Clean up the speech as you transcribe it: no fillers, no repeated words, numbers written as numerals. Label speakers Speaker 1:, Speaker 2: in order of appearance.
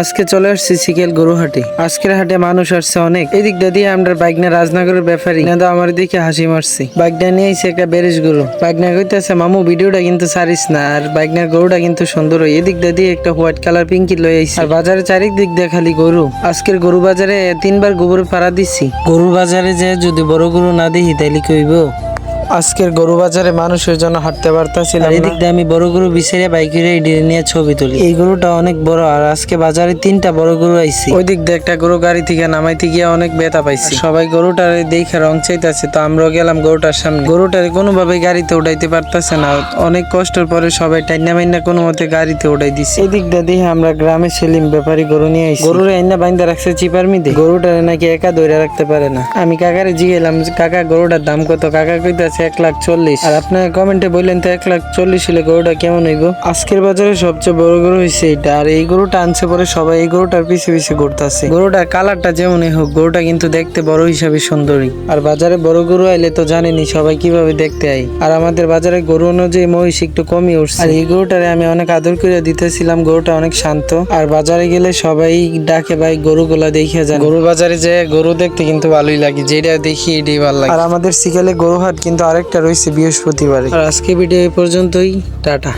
Speaker 1: আজকে চলে আসছি সিকেল গরু হাটে। আজকের হাটে মানুষ আসছে অনেক। এদিক দিয়ে আমরা বাইকনা রাজনগরের ব্যাপারী না আমার দিকে হাসি মারছি। বাইকটা নিয়ে এসে একটা বেরেশ গরু। বাইকনা কইতেছে মামু ভিডিওটা কিন্তু সারিস না, আর বাইকনার গরুটা কিন্তু সুন্দর। এদিক দিয়ে একটা হোয়াইট কালার পিঙ্কি লয়ে আইছি। আর বাজারে চারিদিক দিয়ে খালি গরু। আজকের গরু বাজারে 3বার গোবর পাড়া দিছি। গরু বাজারে যে যদি বড় গরু না দেখি তাইলে কইব। আজকের গরু বাজারে মানুষের জন্য হাঁটতে পারতাছিলাম না। এদিক দিয়ে আমি বড় গরু বিছাইয়া বাইকে নিয়ে ছবি তুলি। এই গরুটা অনেক বড়, আর আজকে বাজারে 3টা বড় গরু আইছি। ওই দিক দিয়ে একটা গরু গাড়ি থেকে নামাইতে গিয়ে অনেক ব্যথা পাইছি। সবাই গরুটার দেখে রং চাইতেছে, তো আমরাও গেলাম গরুটার সামনে। গরুটার কোনোভাবে গাড়িতে উঠাইতে পারতেছে না, অনেক কষ্টের পরে সবাই টাইনা মাইনা কোনো মতে গাড়িতে উঠাই দিছি। এদিক দিয়ে দেখে আমরা গ্রামে সেলিম ব্যাপারী গরু নিয়ে আইছি। গরুর আইনা বাইন্দা রাখছে চিপার মিদে। গরুটারে নাকি একা ধরে রাখতে পারে না। আমি কাকারে জিগেলাম কাকা গরুটার দাম কত? কাকা কইতাছে 1,40,000। আর আপনার কমেন্টে বললেন তো 1,40,000 হলে গরুটা কেমন হইব? আজকের বাজারে সবচেয়ে বড় গরু হয়েছে এটা। আর এই গরুটা আনছে পরে সবাই এই গরুটার পিছে পিছে ঘুরতেছে। গরুটার কালারটা যেমনই হোক, গরুটা কিন্তু দেখতে বড় হিসাবে সুন্দরী। আর বাজারে বড় গরু আইলে তো জানেনি সবাই কিভাবে দেখতে আই। আর আমাদের বাজারে গরু অনুযায়ী মহিষ একটু কমই উঠছে। আর এই গরুটারে আমি অনেক আদর করে দিতেছিলাম। গরুটা অনেক শান্ত। আর বাজারে গেলে সবাই ডাকে ভাই গরুগুলা দেখে যান। গরু বাজারে যে গরু দেখতে কিন্তু ভালোই লাগে, যেটা দেখি এটাই ভালো লাগে। আর আমাদের সিকালে গরু হাট কিন্তু আরেকটা রয়েছে বৃহস্পতিবারে। আর আজকে ভিডিও এই পর্যন্তই। টাটা।